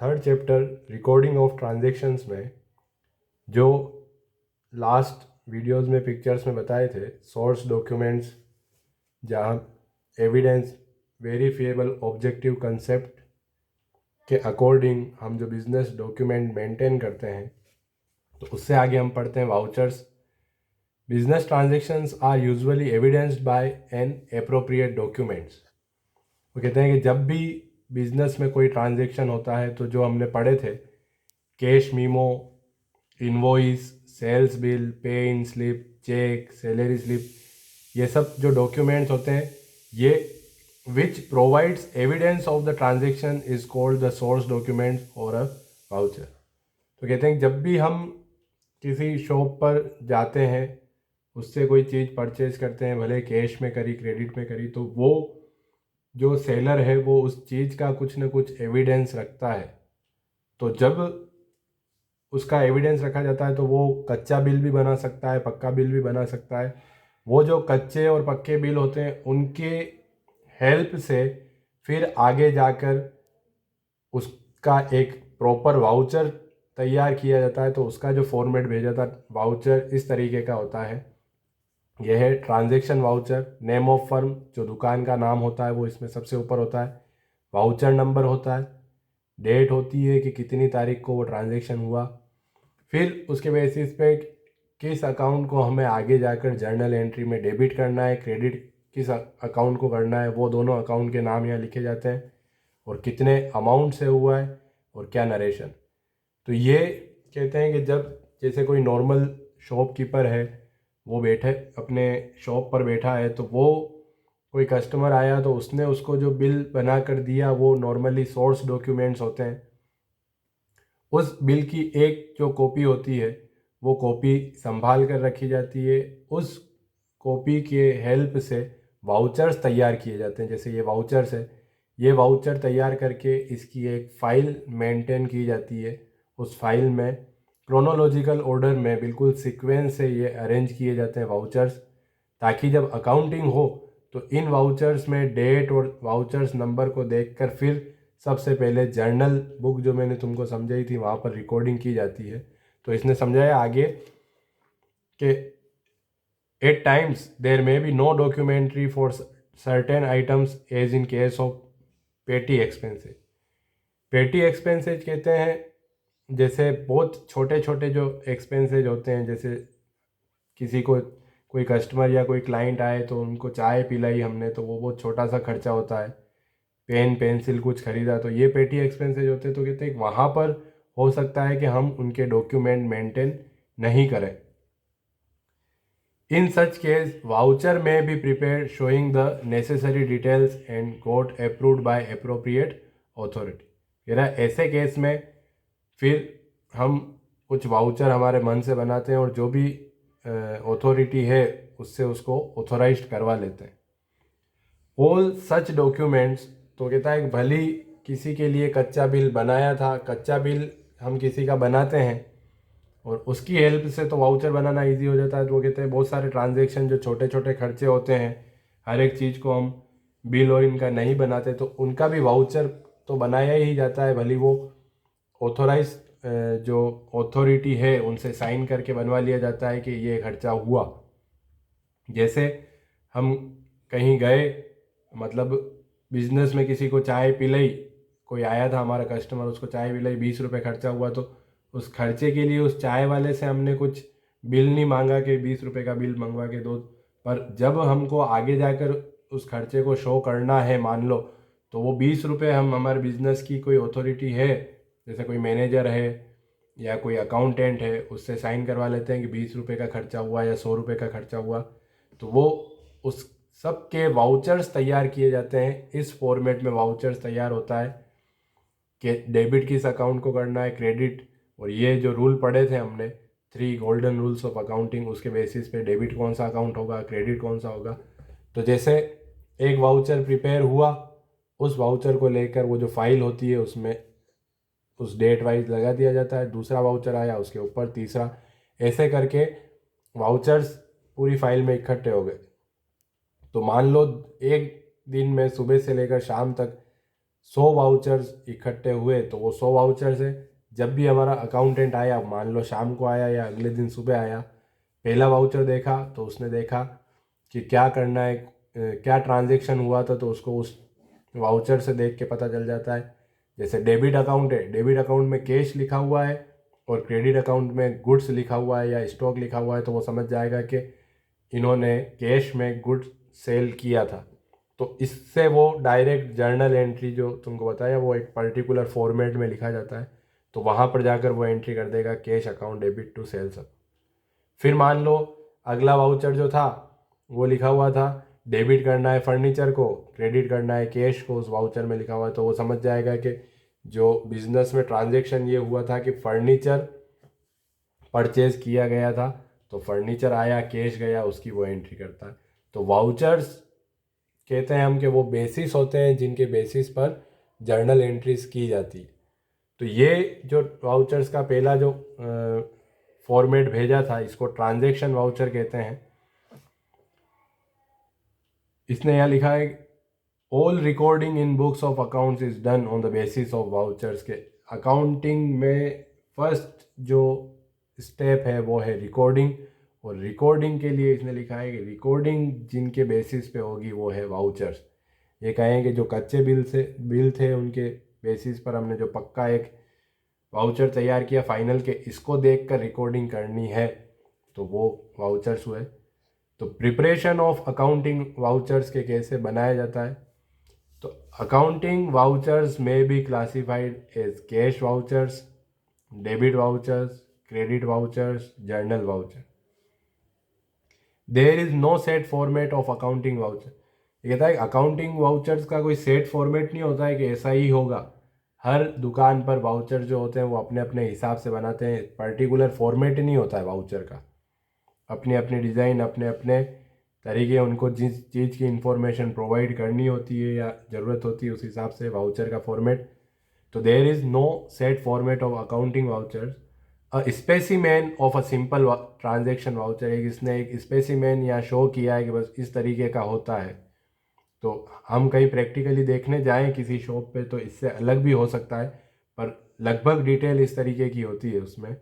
Third chapter recording of transactions में जो last videos में पिक्चर्स में बताए थे सोर्स डॉक्यूमेंट्स, जहाँ एविडेंस वेरीफिएबल ऑब्जेक्टिव कंसेप्ट के अकॉर्डिंग हम जो बिजनेस डॉक्यूमेंट मेंटेन करते हैं, तो उससे आगे हम पढ़ते हैं vouchers. Business transactions are usually evidenced by an appropriate documents. वो कहते हैं कि जब भी बिजनेस में कोई ट्रांजेक्शन होता है तो जो हमने पढ़े थे cash memo, invoice, sales bill, pay in slip, cheque, salary slip, ये सब जो डॉक्यूमेंट्स होते हैं ये which provides evidence of the transaction is called the source document और अ वाउचर। तो कहते हैं जब भी हम किसी शॉप पर जाते हैं, उससे कोई चीज़ परचेज करते हैं, भले कैश में करी क्रेडिट में करी, तो वो जो सेलर है वो उस चीज़ का कुछ न कुछ एविडेंस रखता है। तो जब उसका एविडेंस रखा जाता है तो वो कच्चा बिल भी बना सकता है, पक्का बिल भी बना सकता है। वो जो कच्चे और पक्के बिल होते हैं उनके हेल्प से फिर आगे जाकर उसका एक प्रॉपर वाउचर तैयार किया जाता है। तो उसका जो फॉर्मेट भेजा जाता है वाउचर इस तरीके का होता है। यह है transaction voucher, name of firm, जो दुकान का नाम होता है वो इसमें सबसे ऊपर होता है। वाउचर नंबर होता है, डेट होती है कि कितनी तारीख को वो ट्रांजैक्शन हुआ। फिर उसके बेसिस पे किस अकाउंट को हमें आगे जाकर जर्नल एंट्री में डेबिट करना है, क्रेडिट किस अकाउंट को करना है, वो दोनों अकाउंट के नाम यहाँ लिखे जाते हैं और कितने अमाउंट से हुआ है और क्या नरेशन। तो ये कहते हैं कि जब जैसे कोई नॉर्मल शॉपकीपर है, वो बैठे अपने शॉप पर बैठा है, तो वो कोई कस्टमर आया तो उसने उसको जो बिल बना कर दिया वो नॉर्मली सोर्स डॉक्यूमेंट्स होते हैं। उस बिल की एक जो कॉपी होती है वो कॉपी संभाल कर रखी जाती है। उस कॉपी के हेल्प से वाउचर्स तैयार किए जाते हैं। जैसे ये वाउचर्स है, ये वाउचर तैयार करके इसकी एक फ़ाइल मेंटेन की जाती है। उस फाइल में क्रोनोलॉजिकल ऑर्डर में बिल्कुल सीक्वेंस से ये अरेंज किए जाते हैं वाउचर्स, ताकि जब अकाउंटिंग हो तो इन वाउचर्स में डेट और वाउचर्स नंबर को देखकर फिर सबसे पहले जर्नल बुक जो मैंने तुमको समझाई थी वहाँ पर रिकॉर्डिंग की जाती है। तो इसने समझाया आगे कि at times there may be no documentary for certain items as in case of petty expenses. Petty expenses कहते हैं जैसे बहुत छोटे छोटे जो एक्सपेंसेज होते हैं, जैसे किसी को कोई कस्टमर या कोई क्लाइंट आए तो उनको चाय पिलाई हमने, तो वो बहुत छोटा सा खर्चा होता है। पेन पेंसिल कुछ खरीदा, तो ये पेटी एक्सपेंसेज होते हैं। तो कहते हैं वहाँ पर हो सकता है कि हम उनके डॉक्यूमेंट मेंटेन नहीं करें। इन सच केस वाउचर में be prepare showing the necessary details and got approved by appropriate authority. ऐसे केस में फिर हम कुछ वाउचर हमारे मन से बनाते हैं और जो भी अथॉरिटी है उससे उसको ऑथोराइज्ड करवा लेते हैं। ऑल सच डॉक्यूमेंट्स, तो कहता है कि भली किसी के लिए कच्चा बिल बनाया था, कच्चा बिल हम किसी का बनाते हैं और उसकी हेल्प से तो वाउचर बनाना इजी हो जाता है। तो वो कहते हैं बहुत सारे ट्रांजेक्शन जो छोटे छोटे खर्चे होते हैं, हर एक चीज़ को हम बिल और इनका नहीं बनाते, तो उनका भी वाउचर तो बनाया ही जाता है। भली वो ऑथोराइज जो अथॉरिटी है उनसे साइन करके बनवा लिया जाता है कि ये खर्चा हुआ। जैसे हम कहीं गए, मतलब बिजनेस में किसी को चाय पिलाई, कोई आया था हमारा कस्टमर, उसको चाय पिलाई, 20 रुपये खर्चा हुआ, तो उस खर्चे के लिए उस चाय वाले से हमने कुछ बिल नहीं मांगा कि 20 रुपये का बिल मंगवा के दो। पर जब हमको आगे जाकर उस खर्चे को शो करना है, मान लो, तो वो 20 रुपये हम हमारे बिजनेस की कोई अथॉरिटी है, जैसे कोई मैनेजर है या कोई अकाउंटेंट है, उससे साइन करवा लेते हैं कि 20 रुपये का खर्चा हुआ या 100 रुपये का खर्चा हुआ। तो वो उस सब के वाउचर्स तैयार किए जाते हैं। इस फॉर्मेट में वाउचर्स तैयार होता है कि डेबिट किस अकाउंट को करना है, क्रेडिट, और ये जो रूल पढ़े थे हमने 3 गोल्डन रूल्स ऑफ अकाउंटिंग, उसके बेसिस पे डेबिट कौन सा अकाउंट होगा, क्रेडिट कौन सा होगा। तो जैसे एक वाउचर प्रिपेयर हुआ, उस वाउचर को लेकर वो जो फाइल होती है उसमें उस डेट वाइज लगा दिया जाता है। दूसरा वाउचर आया, उसके ऊपर तीसरा, ऐसे करके वाउचर्स पूरी फाइल में इकट्ठे हो गए। तो मान लो एक दिन में सुबह से लेकर शाम तक 100 वाउचर्स इकट्ठे हुए तो वो 100 वाउचर्स है। जब भी हमारा अकाउंटेंट आया, मान लो शाम को आया या अगले दिन सुबह आया, पहला वाउचर देखा तो उसने देखा कि क्या करना है, क्या ट्रांजैक्शन हुआ था, तो उसको उस वाउचर से देख के पता चल जाता है। जैसे डेबिट अकाउंट है, डेबिट अकाउंट में कैश लिखा हुआ है और क्रेडिट अकाउंट में गुड्स लिखा हुआ है या स्टॉक लिखा हुआ है, तो वो समझ जाएगा कि इन्होंने कैश में गुड्स सेल किया था। तो इससे वो डायरेक्ट जर्नल एंट्री जो तुमको बताया वो एक पर्टिकुलर फॉर्मेट में लिखा जाता है, तो वहाँ पर जाकर वो एंट्री कर देगा cash account debit to sales. फिर मान लो अगला वाउचर जो था वो लिखा हुआ था डेबिट करना है फर्नीचर को, क्रेडिट करना है कैश को, उस वाउचर में लिखा हुआ है, तो वो समझ जाएगा कि जो बिजनेस में ट्रांजैक्शन ये हुआ था कि फर्नीचर परचेज किया गया था, तो फर्नीचर आया, कैश गया, उसकी वो एंट्री करता है। तो वाउचर्स कहते हैं हम कि वो बेसिस होते हैं जिनके बेसिस पर जर्नल एंट्रीज की जाती है। तो ये जो वाउचर्स का पहला जो फॉर्मेट भेजा था, इसको ट्रांजैक्शन वाउचर कहते हैं। इसने यहाँ लिखा है all recording in books of accounts is done on the basis of vouchers के। अकाउंटिंग में फर्स्ट जो स्टेप है वो है रिकॉर्डिंग, और रिकॉर्डिंग के लिए इसने लिखा है कि रिकॉर्डिंग जिनके बेसिस पे होगी वो है वाउचर्स। ये कहें कि जो कच्चे बिल थे उनके बेसिस पर हमने जो पक्का एक वाउचर तैयार किया फाइनल के, इसको देख कर रिकॉर्डिंग करनी है, तो वो वाउचर्स हुए। तो प्रिपरेशन ऑफ अकाउंटिंग वाउचर्स के कैसे बनाया जाता है, तो अकाउंटिंग वाउचर्स में be classified as cash vouchers, debit vouchers, credit vouchers, journal voucher. There is no set format of accounting voucher. ये कहता है अकाउंटिंग वाउचर्स का कोई सेट फॉर्मेट नहीं होता है कि ऐसा ही होगा। हर दुकान पर वाउचर जो होते हैं वो अपने अपने हिसाब से बनाते हैं, पर्टिकुलर फॉर्मेट नहीं होता है वाउचर का, अपनी अपनी डिज़ाइन, अपने अपने तरीके, उनको जिस चीज़ की इंफॉर्मेशन प्रोवाइड करनी होती है या ज़रूरत होती है उस हिसाब से वाउचर का फॉर्मेट। तो there is no set format of accounting vouchers. A specimen of a simple transaction voucher, एक इसने एक स्पेसिमेन या शो किया है कि बस इस तरीके का होता है। तो हम कहीं प्रैक्टिकली देखने जाएं किसी शॉप पे तो इससे अलग भी हो सकता है, पर लगभग डिटेल इस तरीके की होती है उसमें।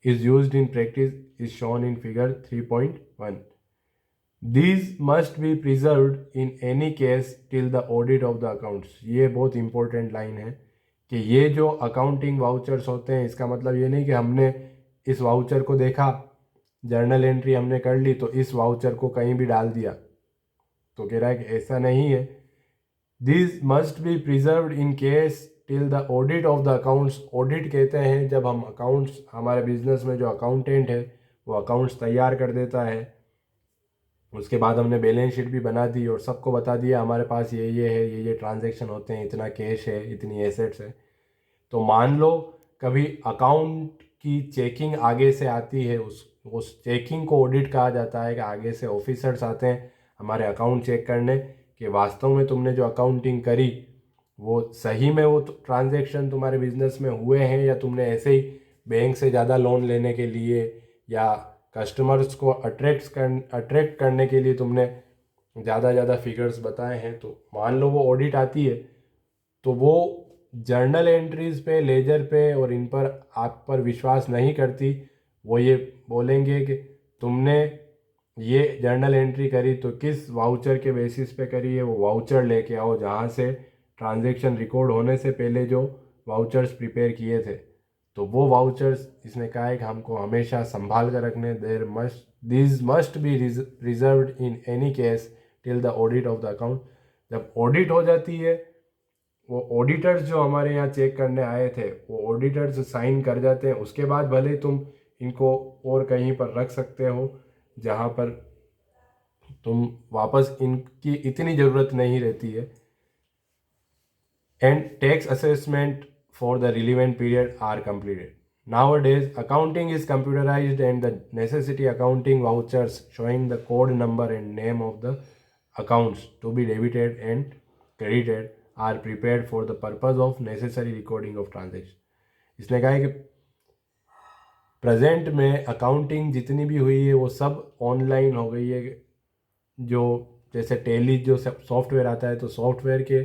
is used in practice is shown in figure 3.1. These must be preserved in any case till the audit of the accounts. ये बहुत इंपॉर्टेंट लाइन है कि ये जो अकाउंटिंग वाउचर्स होते हैं, इसका मतलब ये नहीं कि हमने इस वाउचर को देखा, जर्नल एंट्री हमने कर ली तो इस वाउचर को कहीं भी डाल दिया। तो कह रहा है कि ऐसा नहीं है। This must be preserved in case till the audit of the accounts. Audit कहते हैं जब हम अकाउंट्स, हमारे बिजनेस में जो अकाउंटेंट है वो अकाउंट्स तैयार कर देता है, उसके बाद हमने बैलेंस शीट भी बना दी और सबको बता दिया हमारे पास ये है, ये ट्रांजैक्शन होते हैं, इतना कैश है, इतनी एसेट्स है। तो मान लो कभी अकाउंट की चेकिंग आगे से आती है, उस चेकिंग को ऑडिट कहा जाता है कि आगे से ऑफिसर्स आते हैं हमारे अकाउंट चेक करने कि वास्तव में तुमने जो अकाउंटिंग करी वो सही में वो ट्रांजैक्शन तुम्हारे बिजनेस में हुए हैं, या तुमने ऐसे ही बैंक से ज़्यादा लोन लेने के लिए या कस्टमर्स को अट्रैक्ट करने के लिए तुमने ज़्यादा फिगर्स बताए हैं। तो मान लो वो ऑडिट आती है तो वो जर्नल एंट्रीज पे, लेजर पे और इन पर आप पर विश्वास नहीं करती। वो ये बोलेंगे कि तुमने ये जर्नल एंट्री करी तो किस वाउचर के बेसिस पे करी है, वो वाउचर लेके आओ जहाँ से ट्रांजैक्शन रिकॉर्ड होने से पहले जो वाउचर्स प्रिपेयर किए थे। तो वो वाउचर्स इसने कहा है कि हमको हमेशा संभाल कर रखने। This must be reserved in any case till the audit of the account. जब ऑडिट हो जाती है, वो ऑडिटर्स जो हमारे यहाँ चेक करने आए थे वो ऑडिटर्स साइन कर जाते हैं, उसके बाद भले तुम इनको और कहीं पर रख सकते हो जहाँ पर तुम वापस इनकी इतनी ज़रूरत नहीं रहती है। And tax assessment for the relevant period are completed. Nowadays, accounting is computerized and the necessity accounting vouchers showing the code number and name of the accounts to be debited and credited are prepared for the purpose of necessary recording of transaction. इसने कहा है कि present में accounting जितनी भी हुई है वो सब ऑनलाइन हो गई है। जो जैसे टेली जो सॉफ्टवेयर आता है तो सॉफ्टवेयर के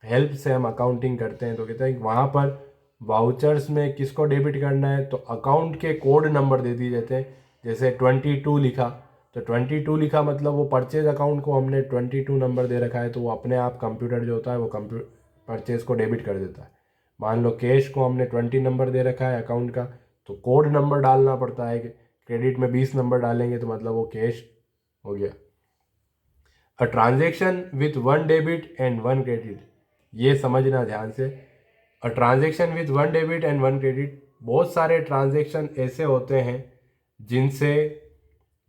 हेल्प से हम अकाउंटिंग करते हैं, तो कहते हैं कि वहाँ पर वाउचर्स में किसको डेबिट करना है, तो अकाउंट के कोड नंबर दे दिए जाते हैं। जैसे 22 लिखा, तो 22 लिखा मतलब वो परचेज अकाउंट को हमने 22 नंबर दे रखा है, तो वो अपने आप कंप्यूटर जो होता है वो परचेज को डेबिट कर देता है। मान लो कैश को हमने 20 नंबर दे रखा है अकाउंट का, तो कोड नंबर डालना पड़ता है कि क्रेडिट में 20 नंबर डालेंगे तो मतलब वो कैश हो गया। A transaction with one debit and one credit, ये समझना ध्यान से। A transaction with one debit and one credit, बहुत सारे ट्रांजेक्शन ऐसे होते हैं जिनसे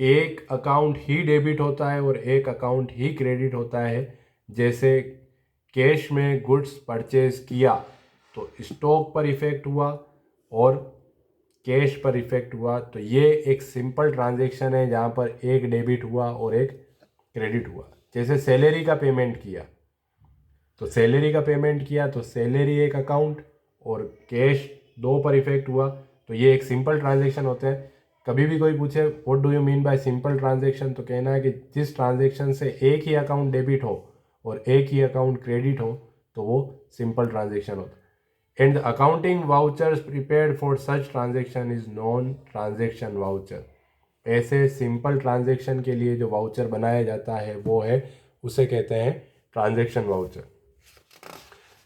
एक अकाउंट ही डेबिट होता है और एक अकाउंट ही क्रेडिट होता है। जैसे कैश में गुड्स परचेज किया तो स्टॉक पर इफेक्ट हुआ और कैश पर इफेक्ट हुआ, तो ये एक सिंपल ट्रांजेक्शन है जहाँ पर एक डेबिट हुआ और एक क्रेडिट हुआ। जैसे सैलरी का पेमेंट किया, तो सैलरी का पेमेंट किया तो सैलरी एक अकाउंट और कैश दो पर इफेक्ट हुआ, तो ये एक सिंपल ट्रांजेक्शन होते हैं। कभी भी कोई पूछे what do you mean by simple transaction, तो कहना है कि जिस ट्रांजेक्शन से एक ही अकाउंट डेबिट हो और एक ही अकाउंट क्रेडिट हो तो वो सिंपल ट्रांजेक्शन होता है। And the accounting vouchers prepared for such transaction is non transaction voucher. ऐसे सिंपल ट्रांजेक्शन के लिए जो वाउचर बनाया जाता है वो है, उसे कहते हैं transaction voucher.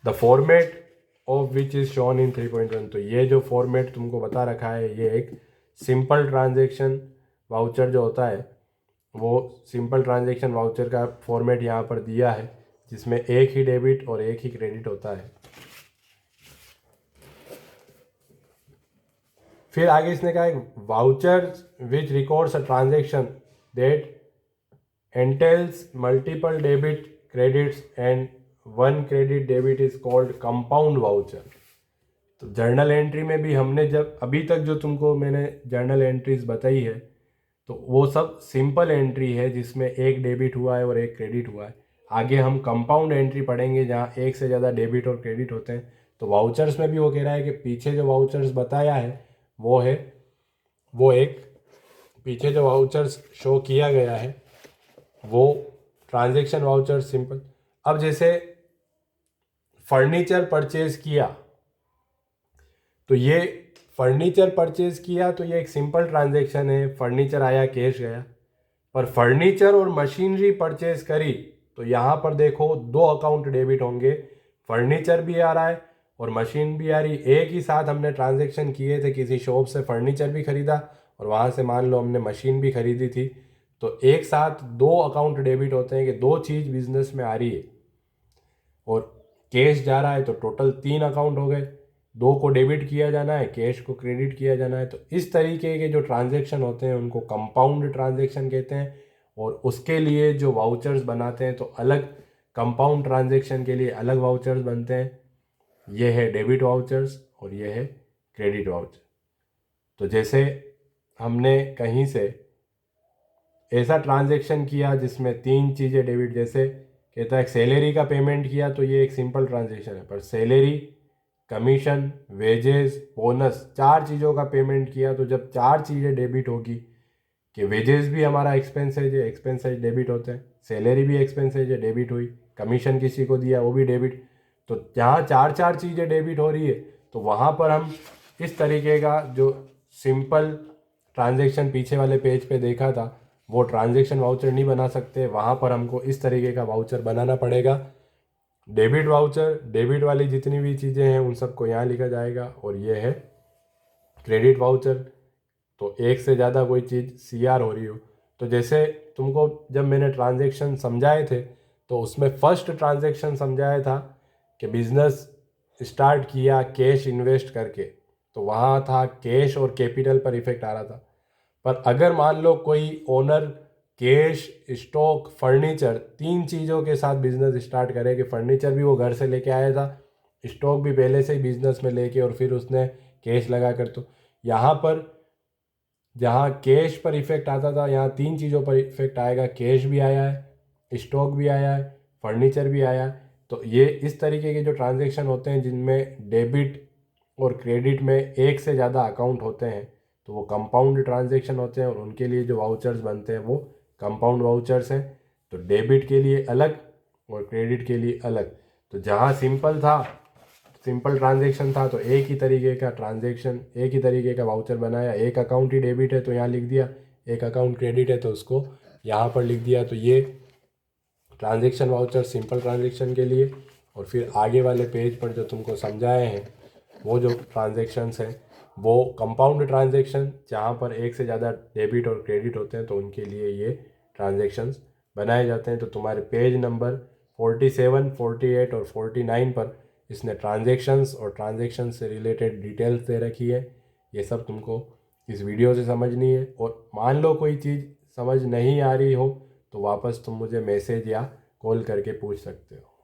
The format of which is shown in 3.1, तो ये जो फॉर्मेट तुमको बता रखा है ये एक सिंपल ट्रांजेक्शन वाउचर जो होता है वो सिंपल ट्रांजेक्शन वाउचर का फॉर्मेट यहाँ पर दिया है, जिसमें एक ही डेबिट और एक ही क्रेडिट होता है। फिर आगे इसने कहा है voucher which records a transaction that एंटेल्स multiple debit credits and one credit debit is called compound voucher. तो जर्नल एंट्री में भी हमने जब अभी तक जो तुमको मैंने जर्नल एंट्रीज बताई है तो वो सब सिंपल एंट्री है जिसमें एक डेबिट हुआ है और एक क्रेडिट हुआ है। आगे हम कंपाउंड एंट्री पढ़ेंगे जहाँ एक से ज़्यादा डेबिट और क्रेडिट होते हैं। तो वाउचर्स में भी वो कह रहा है कि पीछे जो वाउचर्स बताया है वो एक पीछे जो वाउचर्स शो किया गया है वो ट्रांजेक्शन वाउचर सिंपल। अब जैसे फर्नीचर परचेज किया, तो ये फर्नीचर परचेज किया तो ये एक सिंपल ट्रांजेक्शन है, फर्नीचर आया कैश गया। पर फर्नीचर और मशीनरी परचेज करी तो यहाँ पर देखो दो अकाउंट डेबिट होंगे, फर्नीचर भी आ रहा है और मशीन भी आ रही। एक ही साथ हमने ट्रांजेक्शन किए थे, किसी शॉप से फर्नीचर भी खरीदा और वहाँ से मान लो हमने मशीन भी खरीदी थी, तो एक साथ दो अकाउंट डेबिट होते हैं कि दो चीज़ बिजनेस में आ रही है और कैश जा रहा है, तो टोटल 3 अकाउंट हो गए। दो को डेबिट किया जाना है, कैश को क्रेडिट किया जाना है। तो इस तरीके के जो ट्रांजेक्शन होते हैं उनको कंपाउंड ट्रांजेक्शन कहते हैं। और उसके लिए जो वाउचर्स बनाते हैं तो अलग, कंपाउंड ट्रांजेक्शन के लिए अलग वाउचर्स बनते हैं। ये है डेबिट वाउचर्स और ये है क्रेडिट वाउचर। तो जैसे हमने कहीं से ऐसा ट्रांजेक्शन किया जिसमें 3 चीज़ें डेबिट, जैसे कहता है सैलरी का पेमेंट किया तो ये एक सिंपल ट्रांजेक्शन है, पर सैलरी, कमीशन, वेजेस, बोनस 4 चीज़ों का पेमेंट किया तो जब 4 चीज़ें डेबिट होगी कि वेजेस भी हमारा एक्सपेंसेज है, एक्सपेंसेज डेबिट होते हैं, सैलरी भी एक्सपेंसेज है, डेबिट हुई, कमीशन किसी को दिया वो भी डेबिट। तो जहाँ 4 चीज़ें डेबिट हो रही है तो वहाँ पर हम इस तरीके का जो सिंपल ट्रांजेक्शन पीछे वाले पेज पे देखा था वो ट्रांजेक्शन वाउचर नहीं बना सकते, वहाँ पर हमको इस तरीके का वाउचर बनाना पड़ेगा। डेबिट वाउचर, डेबिट वाली जितनी भी चीज़ें हैं उन सबको यहाँ लिखा जाएगा। और ये है क्रेडिट वाउचर, तो एक से ज़्यादा कोई चीज़ सीआर हो रही हो। तो जैसे तुमको जब मैंने ट्रांजेक्शन समझाए थे तो उसमें फर्स्ट ट्रांजेक्शन समझाया था कि बिजनेस स्टार्ट किया कैश इन्वेस्ट करके, तो वहाँ था कैश और कैपिटल पर इफेक्ट आ रहा था। पर अगर मान लो कोई ओनर कैश, स्टॉक, फर्नीचर 3 चीज़ों के साथ बिजनेस स्टार्ट करे कि फर्नीचर भी वो घर से लेके आया था, स्टॉक भी पहले से ही बिजनेस में लेके और फिर उसने कैश लगा कर, तो यहाँ पर जहाँ कैश पर इफेक्ट आता था यहाँ 3 चीज़ों पर इफेक्ट आएगा, कैश भी आया है, स्टॉक भी आया है, फर्नीचर भी आया है। तो ये इस तरीके के जो ट्रांजेक्शन होते हैं जिनमें डेबिट और क्रेडिट में एक से ज़्यादा अकाउंट होते हैं तो वो कंपाउंड ट्रांजेक्शन होते हैं और उनके लिए जो वाउचर्स बनते हैं वो कंपाउंड वाउचर्स हैं। तो डेबिट के लिए अलग और क्रेडिट के लिए अलग। तो जहाँ सिंपल ट्रांजेक्शन था तो एक ही तरीके का ट्रांजेक्शन, एक ही तरीके का वाउचर बनाया। एक अकाउंट ही डेबिट है तो यहाँ लिख दिया, एक अकाउंट क्रेडिट है तो उसको यहाँ पर लिख दिया। तो ये ट्रांजेक्शन वाउचर सिंपल ट्रांजेक्शन के लिए। और फिर आगे वाले पेज पर जो तुमको समझाए हैं वो जो ट्रांजेक्शन्स हैं वो कंपाउंड ट्रांजेक्शन, जहाँ पर एक से ज़्यादा डेबिट और क्रेडिट होते हैं तो उनके लिए ये ट्रांजेक्शन्स बनाए जाते हैं। तो तुम्हारे पेज नंबर 47, 48 और 49 पर इसने ट्रांजेक्शन्स और ट्रांजेक्शन से रिलेटेड डिटेल्स दे रखी है। ये सब तुमको इस वीडियो से समझनी है। और मान लो कोई चीज़ समझ नहीं आ रही हो तो वापस तुम मुझे मैसेज या कॉल करके पूछ सकते हो।